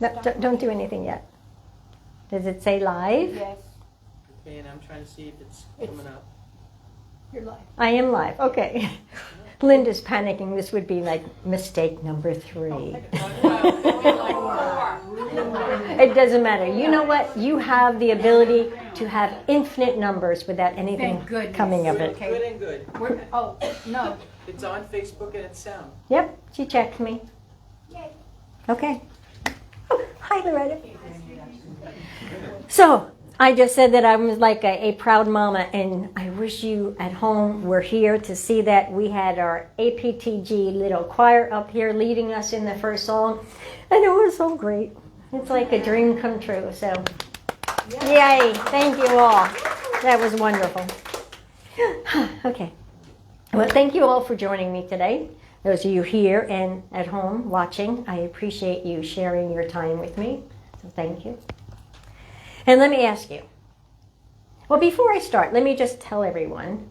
No, don't do anything yet. Does it say live? Yes. Okay, and I'm trying to see if it's coming up. You're live. I am live. Okay. Linda's panicking. This would be like mistake number 3. It doesn't matter. You know what? You have the ability to have infinite numbers without anything coming of it. Good and good. Oh, no. It's on Facebook and it's sound. Yep, she checked me. Okay. Oh, hi, Loretta. So, I just said that I was like a proud mama, and I wish you at home were here to see that. We had our APTG little choir up here leading us in the first song, and it was so great. It's like a dream come true. So, yay! Thank you all. That was wonderful. Okay. Well, thank you all for joining me today. Those of you here and at home watching, I appreciate you sharing your time with me. So thank you. And let me ask you. Well, before I start, let me just tell everyone.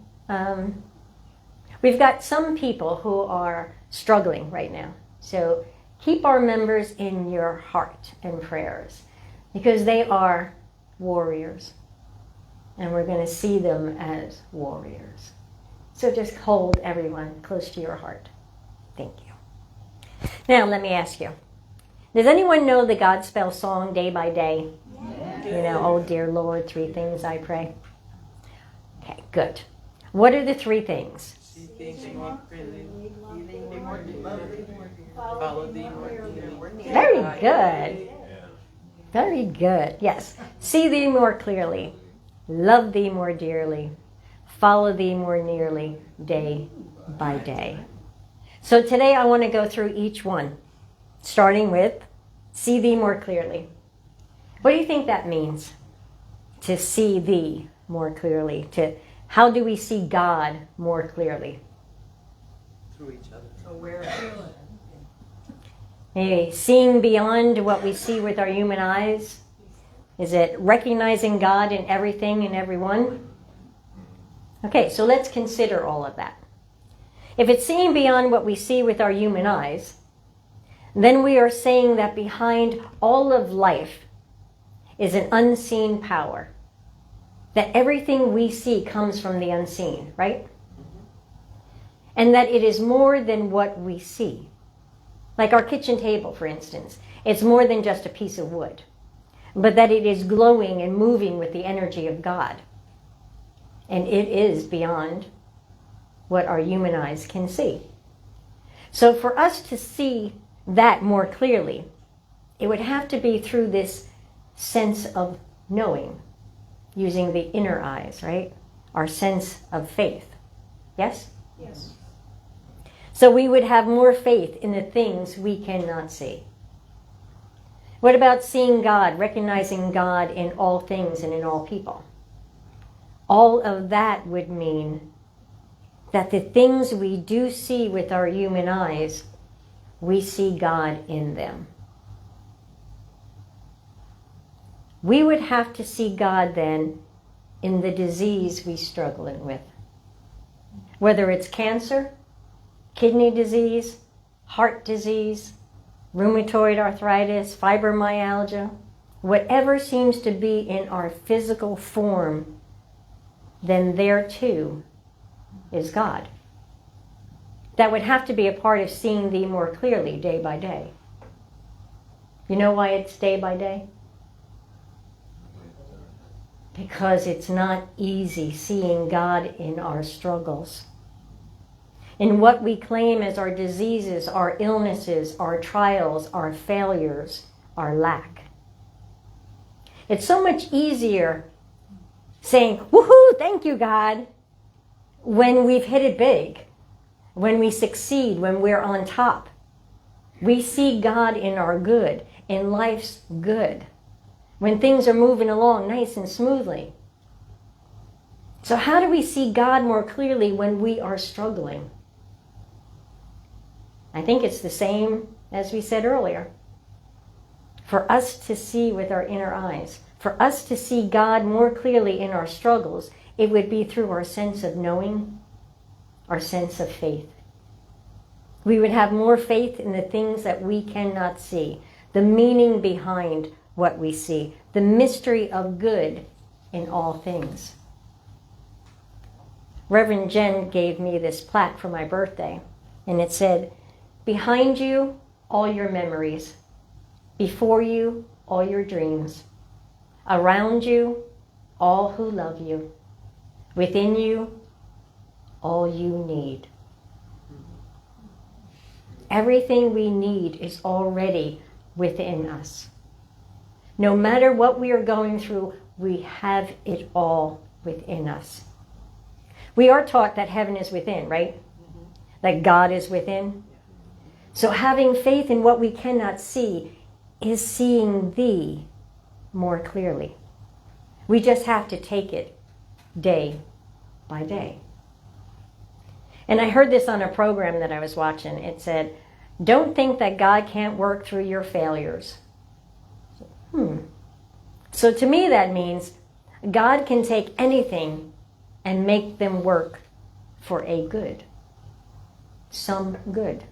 We've got some people who are struggling right now. So keep our members in your heart and prayers, because they are warriors. And we're going to see them as warriors. So just hold everyone close to your heart. Thank you. Now, let me ask you. Does anyone know the Godspell song, Day by Day? Yeah. You know, oh dear Lord, 3 things I pray. Okay, good. What are the 3 things? Very good. Very good. Yes. See thee more clearly. Love thee more dearly. Follow thee more nearly, day by day. So today I want to go through each one, starting with see thee more clearly. What do you think that means? To see thee more clearly. How do we see God more clearly? Through each other. Maybe seeing beyond what we see with our human eyes? Is it recognizing God in everything and everyone? Okay, so let's consider all of that. If it's seeing beyond what we see with our human eyes, then we are saying that behind all of life is an unseen power. That everything we see comes from the unseen, right? And that it is more than what we see. Like our kitchen table, for instance. It's more than just a piece of wood. But that it is glowing and moving with the energy of God. And it is beyond what our human eyes can see. So for us to see that more clearly, it would have to be through this sense of knowing, using the inner eyes, right? Our sense of faith. Yes? Yes. So we would have more faith in the things we cannot see. What about seeing God, recognizing God in all things and in all people? All of that would mean that the things we do see with our human eyes, we see God in them. We would have to see God then in the disease we're struggling with. Whether it's cancer, kidney disease, heart disease, rheumatoid arthritis, fibromyalgia, whatever seems to be in our physical form, then there too is God. That would have to be a part of seeing thee more clearly day by day. You know why it's day by day? Because it's not easy seeing God in our struggles. In what we claim as our diseases, our illnesses, our trials, our failures, our lack. It's so much easier saying, woohoo, thank you, God, when we've hit it big, when we succeed, when we're on top. We see God in our good, in life's good, when things are moving along nice and smoothly. So how do we see God more clearly when we are struggling? I think it's the same as we said earlier. For us to see with our inner eyes, for us to see God more clearly in our struggles, it would be through our sense of knowing, our sense of faith. We would have more faith in the things that we cannot see, the meaning behind what we see, the mystery of good in all things. Reverend Jen gave me this plaque for my birthday, and it said, "Behind you, all your memories. Before you, all your dreams. Around you, all who love you. Within you, all you need." Everything we need is already within us. No matter what we are going through, we have it all within us. We are taught that heaven is within, right? That God is within. So having faith in what we cannot see is seeing thee more clearly. We just have to take it day by day. And I heard this on a program that I was watching. It said, "Don't think that God can't work through your failures." So to me that means God can take anything and make them work for a good. Some good.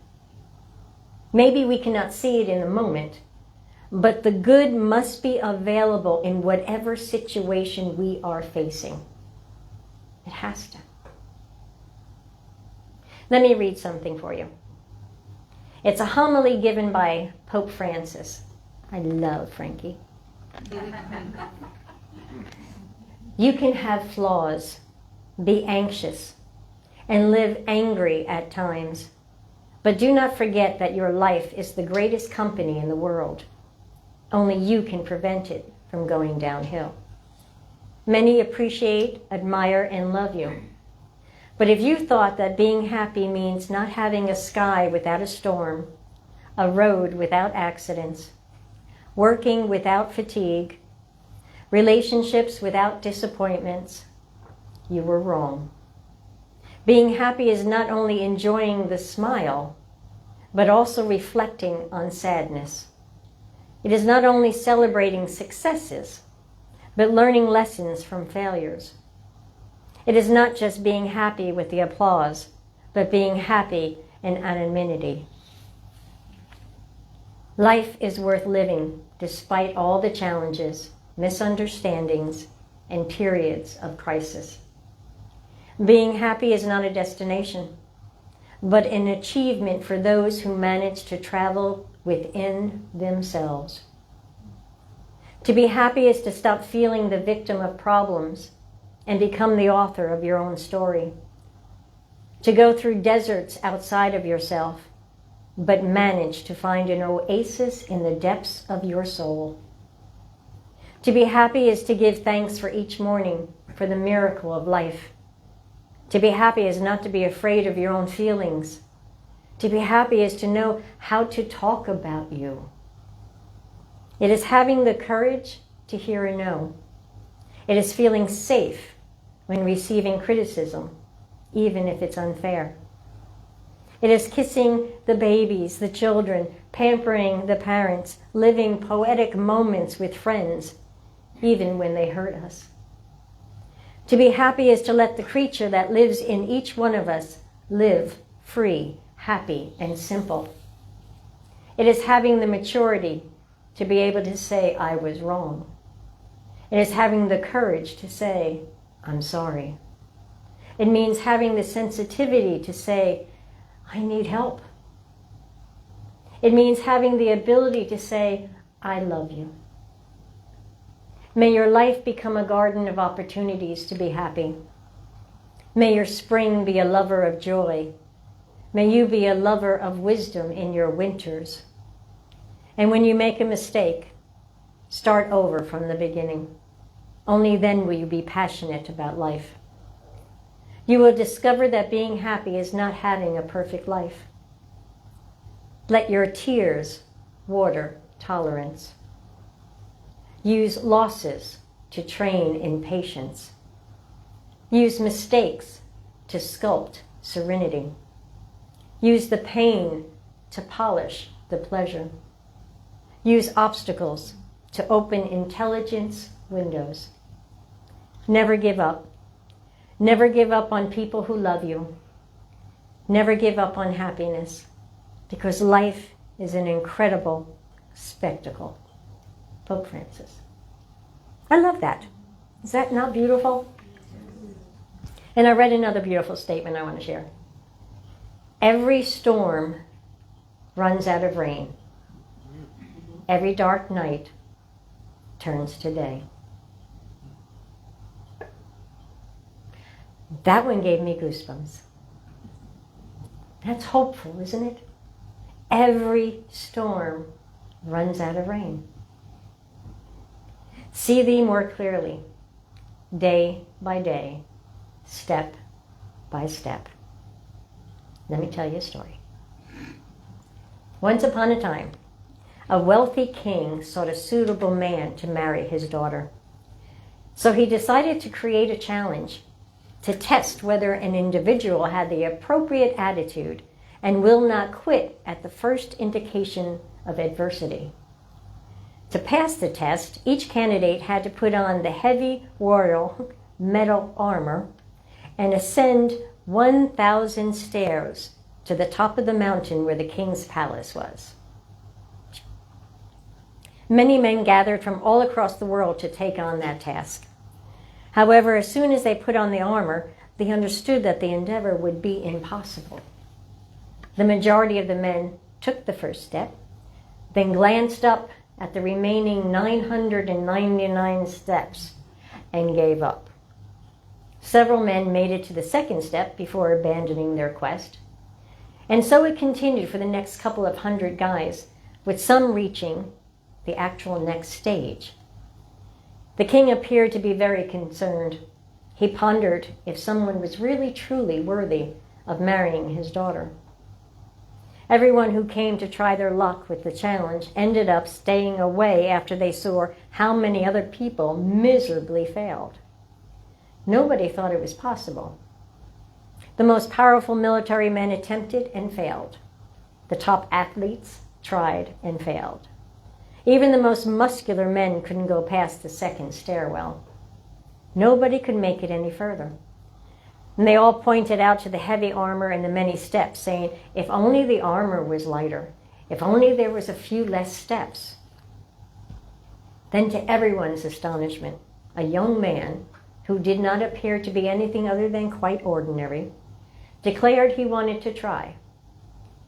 Maybe we cannot see it in the moment, but the good must be available in whatever situation we are facing. It has to. Let me read something for you. It's a homily given by Pope Francis. I love Frankie. You can have flaws, be anxious, and live angry at times, but do not forget that your life is the greatest company in the world. Only you can prevent it from going downhill. Many appreciate, admire, and love you. But if you thought that being happy means not having a sky without a storm, a road without accidents, working without fatigue, relationships without disappointments, you were wrong. Being happy is not only enjoying the smile, but also reflecting on sadness. It is not only celebrating successes, but learning lessons from failures. It is not just being happy with the applause, but being happy in anonymity. Life is worth living despite all the challenges, misunderstandings, and periods of crisis. Being happy is not a destination, but an achievement for those who manage to travel within themselves. To be happy is to stop feeling the victim of problems and become the author of your own story. To go through deserts outside of yourself, but manage to find an oasis in the depths of your soul. To be happy is to give thanks for each morning for the miracle of life. To be happy is not to be afraid of your own feelings. To be happy is to know how to talk about you. It is having the courage to hear a no. It is feeling safe when receiving criticism, even if it's unfair. It is kissing the babies, the children, pampering the parents, living poetic moments with friends, even when they hurt us. To be happy is to let the creature that lives in each one of us live free, happy, and simple. It is having the maturity to be able to say, I was wrong. It is having the courage to say, I'm sorry. It means having the sensitivity to say, I need help. It means having the ability to say, I love you. May your life become a garden of opportunities to be happy. May your spring be a lover of joy. May you be a lover of wisdom in your winters. And when you make a mistake, start over from the beginning. Only then will you be passionate about life. You will discover that being happy is not having a perfect life. Let your tears water tolerance. Use losses to train in patience. Use mistakes to sculpt serenity. Use the pain to polish the pleasure. Use obstacles to open intelligence windows. Never give up. Never give up on people who love you. Never give up on happiness, because life is an incredible spectacle. Pope Francis. I love that. Is that not beautiful? And I read another beautiful statement I want to share. Every storm runs out of rain. Every dark night turns to day. That one gave me goosebumps. That's hopeful, isn't it? Every storm runs out of rain. See thee more clearly, day by day, step by step. Let me tell you a story. Once upon a time, a wealthy king sought a suitable man to marry his daughter. So he decided to create a challenge to test whether an individual had the appropriate attitude and will not quit at the first indication of adversity. To pass the test, each candidate had to put on the heavy royal metal armor and ascend 1,000 stairs to the top of the mountain where the king's palace was. Many men gathered from all across the world to take on that task. However, as soon as they put on the armor, they understood that the endeavor would be impossible. The majority of the men took the first step, then glanced up at the remaining 999 steps and gave up. Several men made it to the second step before abandoning their quest. And so it continued for the next couple of hundred guys, with some reaching the actual next stage. The king appeared to be very concerned. He pondered if someone was really truly worthy of marrying his daughter. Everyone who came to try their luck with the challenge ended up staying away after they saw how many other people miserably failed. Nobody thought it was possible. The most powerful military men attempted and failed. The top athletes tried and failed. Even the most muscular men couldn't go past the second stairwell. Nobody could make it any further. And they all pointed out to the heavy armor and the many steps, saying, if only the armor was lighter, if only there was a few less steps. Then to everyone's astonishment, a young man, who did not appear to be anything other than quite ordinary, declared he wanted to try.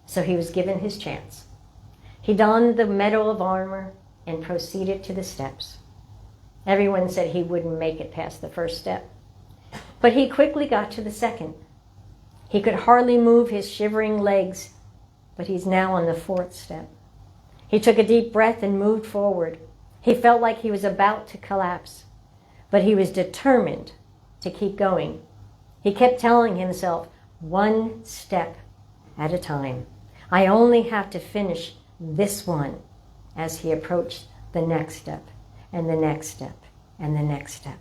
So he was given his chance. He donned the metal of armor and proceeded to the steps. Everyone said he wouldn't make it past the first step. But he quickly got to the second. He could hardly move his shivering legs, but he's now on the fourth step. He took a deep breath and moved forward. He felt like he was about to collapse, but he was determined to keep going. He kept telling himself, one step at a time. I only have to finish this one, as he approached the next step, and the next step, and the next step.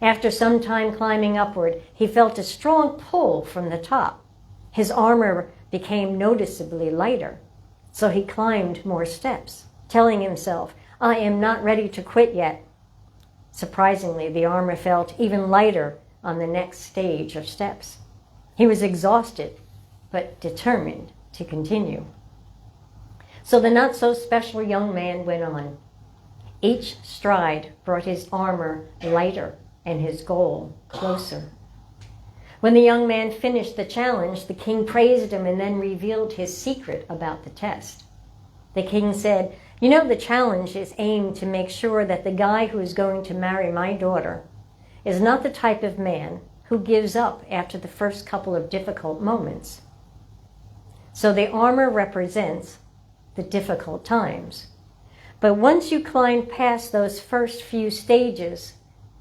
After some time climbing upward, he felt a strong pull from the top. His armor became noticeably lighter, so he climbed more steps, telling himself, I am not ready to quit yet. Surprisingly, the armor felt even lighter on the next stage of steps. He was exhausted, but determined to continue. So the not-so-special young man went on. Each stride brought his armor lighter and his goal closer. When the young man finished the challenge, the king praised him and then revealed his secret about the test. The king said, you know, the challenge is aimed to make sure that the guy who is going to marry my daughter is not the type of man who gives up after the first couple of difficult moments. So the armor represents the difficult times. But once you climb past those first few stages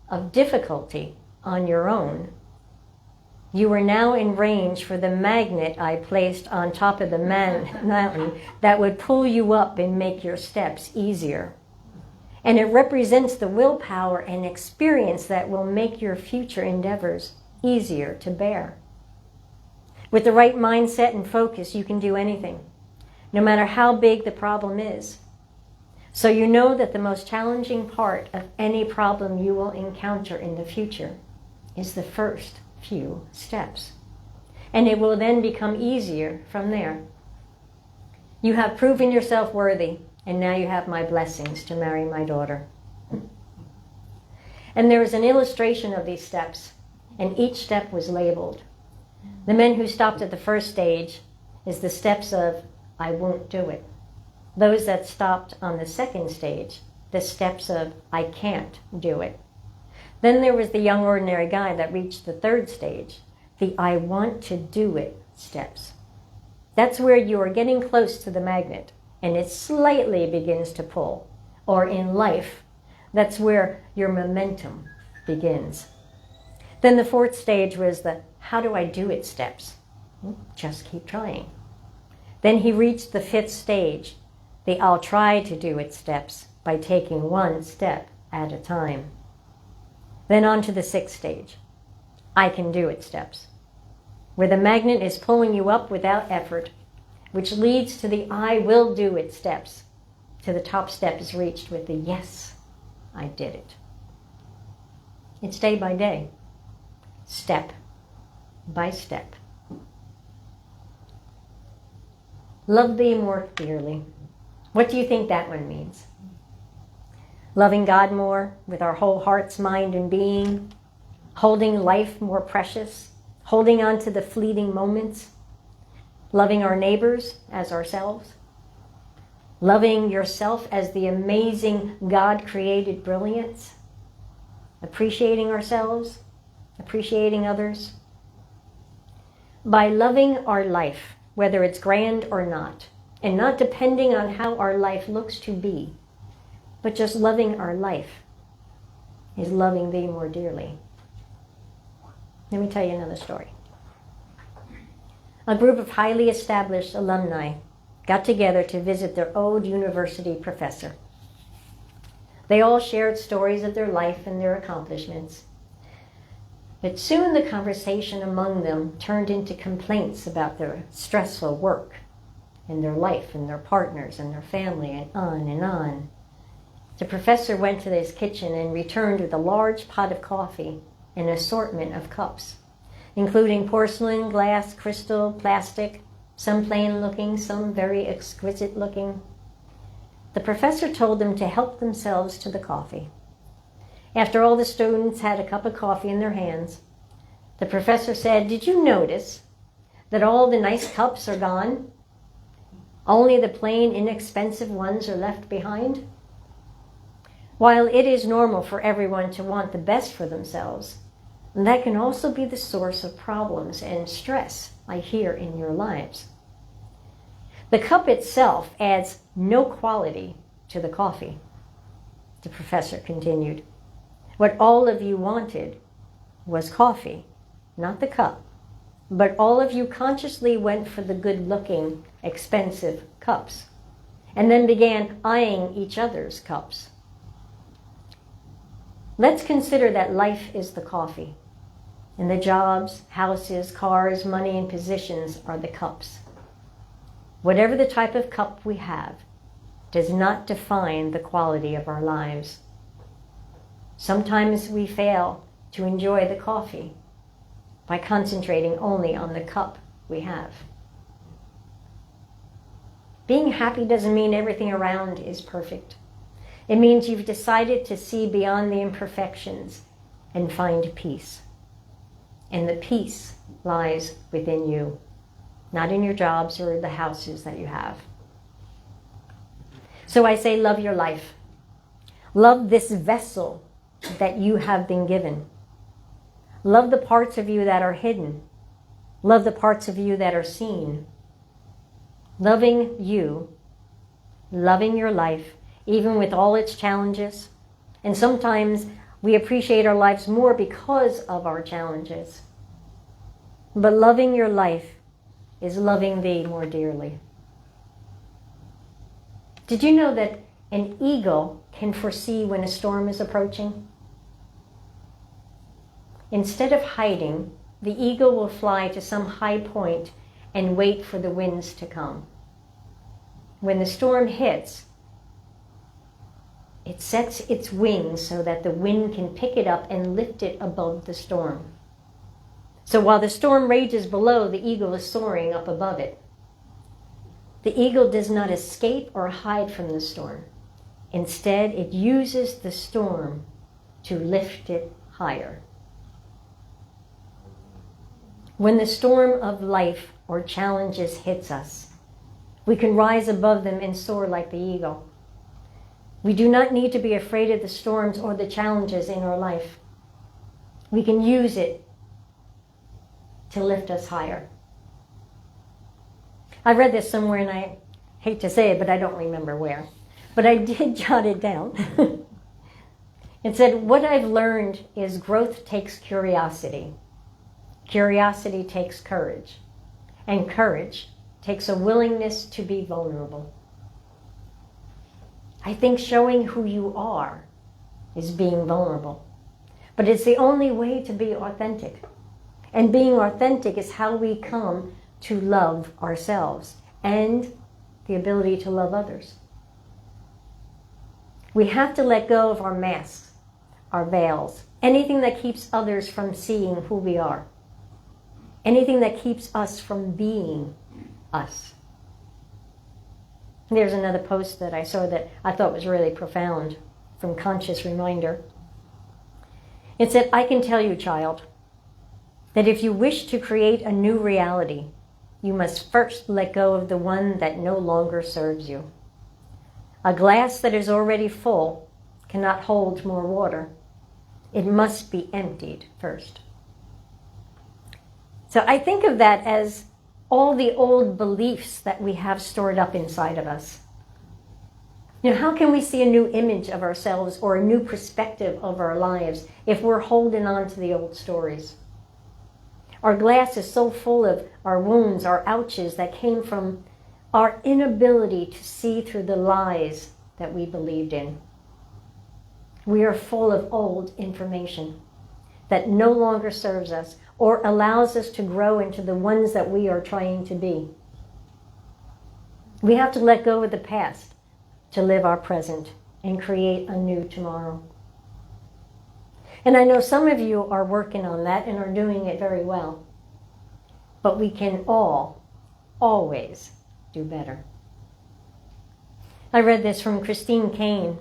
of difficulty on your own, you are now in range for the magnet I placed on top of the mountain that would pull you up and make your steps easier. And it represents the willpower and experience that will make your future endeavors easier to bear. With the right mindset and focus, you can do anything, no matter how big the problem is. So you know that the most challenging part of any problem you will encounter in the future is the first few steps. And it will then become easier from there. You have proven yourself worthy and now you have my blessings to marry my daughter. And there was an illustration of these steps, and each step was labeled. The men who stopped at the first stage is the steps of, I won't do it. Those that stopped on the second stage, the steps of, I can't do it. Then there was the young ordinary guy that reached the third stage, the I want to do it steps. That's where you are getting close to the magnet, and it slightly begins to pull. Or in life, that's where your momentum begins. Then the fourth stage was the how do I do it steps. Just keep trying. Then he reached the fifth stage, the I'll try to do it steps by taking one step at a time. Then on to the sixth stage, I can do it steps, where the magnet is pulling you up without effort, which leads to the I will do it steps. To the top step is reached with the yes, I did it. It's day by day, step by step. Love thee more dearly. What do you think that one means? Loving God more with our whole hearts, mind, and being, holding life more precious, holding on to the fleeting moments, loving our neighbors as ourselves, loving yourself as the amazing God-created brilliance, appreciating ourselves, appreciating others. By loving our life, whether it's grand or not, and not depending on how our life looks to be, but just loving our life is loving thee more dearly. Let me tell you another story. A group of highly established alumni got together to visit their old university professor. They all shared stories of their life and their accomplishments. But soon the conversation among them turned into complaints about their stressful work and their life and their partners and their family and on and on. The professor went to his kitchen and returned with a large pot of coffee and an assortment of cups, including porcelain, glass, crystal, plastic, some plain-looking, some very exquisite-looking. The professor told them to help themselves to the coffee. After all the students had a cup of coffee in their hands, the professor said, "Did you notice that all the nice cups are gone? Only the plain, inexpensive ones are left behind? While it is normal for everyone to want the best for themselves, that can also be the source of problems and stress I hear in your lives. The cup itself adds no quality to the coffee," the professor continued. "What all of you wanted was coffee, not the cup, but all of you consciously went for the good-looking, expensive cups, and then began eyeing each other's cups. Let's consider that life is the coffee, and the jobs, houses, cars, money, and positions are the cups. Whatever the type of cup we have does not define the quality of our lives. Sometimes we fail to enjoy the coffee by concentrating only on the cup we have. Being happy doesn't mean everything around is perfect. It means you've decided to see beyond the imperfections and find peace. And the peace lies within you, not in your jobs or the houses that you have. So I say, love your life. Love this vessel that you have been given. Love the parts of you that are hidden. Love the parts of you that are seen. Loving you, loving your life, even with all its challenges. And sometimes we appreciate our lives more because of our challenges. But loving your life is loving thee more dearly. Did you know that an eagle can foresee when a storm is approaching? Instead of hiding, the eagle will fly to some high point and wait for the winds to come. When the storm hits, it sets its wings so that the wind can pick it up and lift it above the storm. So while the storm rages below, the eagle is soaring up above it. The eagle does not escape or hide from the storm. Instead, it uses the storm to lift it higher. When the storm of life or challenges hits us, we can rise above them and soar like the eagle. We do not need to be afraid of the storms or the challenges in our life. We can use it to lift us higher. I read this somewhere, and I hate to say it, but I don't remember where. But I did jot it down. It said, what I've learned is growth takes curiosity. Curiosity takes courage. And courage takes a willingness to be vulnerable. I think showing who you are is being vulnerable. But it's the only way to be authentic. And being authentic is how we come to love ourselves and the ability to love others. We have to let go of our masks, our veils, anything that keeps others from seeing who we are, anything that keeps us from being us. There's another post that I saw that I thought was really profound from Conscious Reminder. It said, I can tell you, child, that if you wish to create a new reality, you must first let go of the one that no longer serves you. A glass that is already full cannot hold more water. It must be emptied first. So I think of that as all the old beliefs that we have stored up inside of us. You know, how can we see a new image of ourselves or a new perspective of our lives if we're holding on to the old stories? Our glass is so full of our wounds, our ouches that came from our inability to see through the lies that we believed in. We are full of old information that no longer serves us or allows us to grow into the ones that we are trying to be. We have to let go of the past to live our present and create a new tomorrow. And I know some of you are working on that and are doing it very well. But we can all, always do better. I read this from Christine Kane.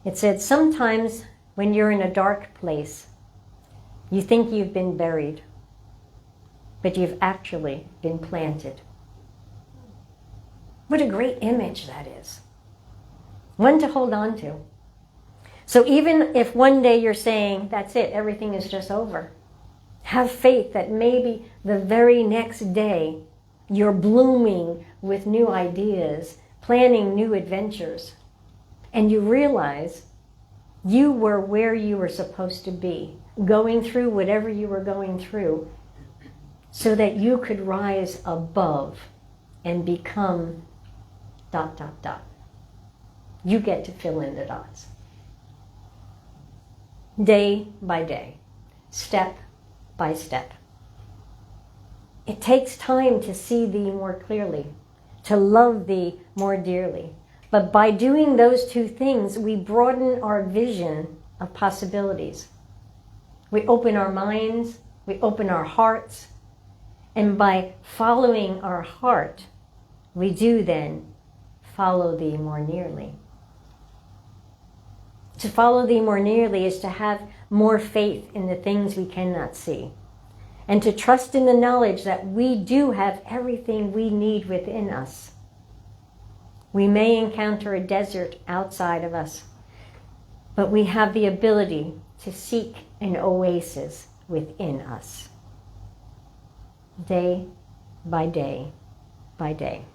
It said, sometimes when you're in a dark place, you think you've been buried, but you've actually been planted. What a great image that is. One to hold on to. So even if one day you're saying, that's it, everything is just over, have faith that maybe the very next day you're blooming with new ideas, planning new adventures, and you realize you were where you were supposed to be, going through whatever you were going through, so that you could rise above and become ... You get to fill in the dots. Day by day, step by step. It takes time to see thee more clearly, to love thee more dearly. But by doing those two things, we broaden our vision of possibilities. We open our minds, we open our hearts, and by following our heart, we do then follow thee more nearly. To follow thee more nearly is to have more faith in the things we cannot see, and to trust in the knowledge that we do have everything we need within us. We may encounter a desert outside of us, but we have the ability to seek an oasis within us. Day by day by day.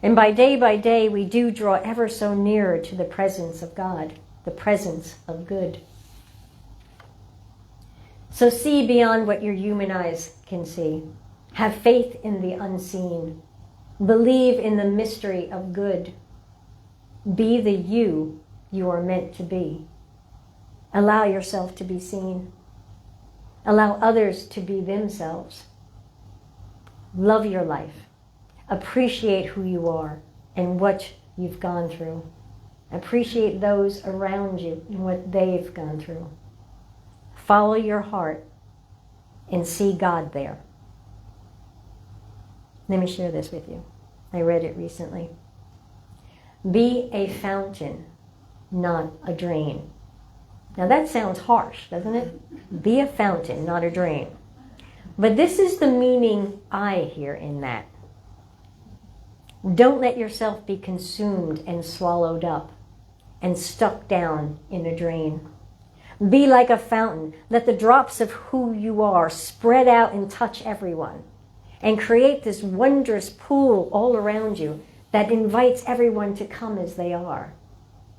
And by day, we do draw ever so nearer to the presence of God, the presence of good. So see beyond what your human eyes can see. Have faith in the unseen. Believe in the mystery of good. Be the you are meant to be. Allow yourself to be seen. Allow others to be themselves. Love your life. Appreciate who you are and what you've gone through. Appreciate those around you and what they've gone through. Follow your heart and see God there. Let me share this with you. I read it recently. Be a fountain, not a drain. Now that sounds harsh, doesn't it? Be a fountain, not a drain. But this is the meaning I hear in that. Don't let yourself be consumed and swallowed up and stuck down in a drain. Be like a fountain. Let the drops of who you are spread out and touch everyone and create this wondrous pool all around you that invites everyone to come as they are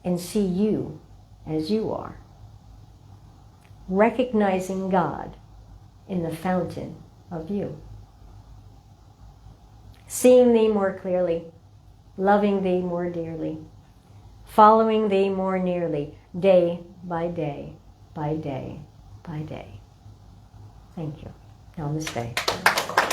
and see you as you are. Recognizing God in the fountain of you. Seeing thee more clearly, loving thee more dearly, following thee more nearly, day by day, by day, by day. Thank you. Namaste.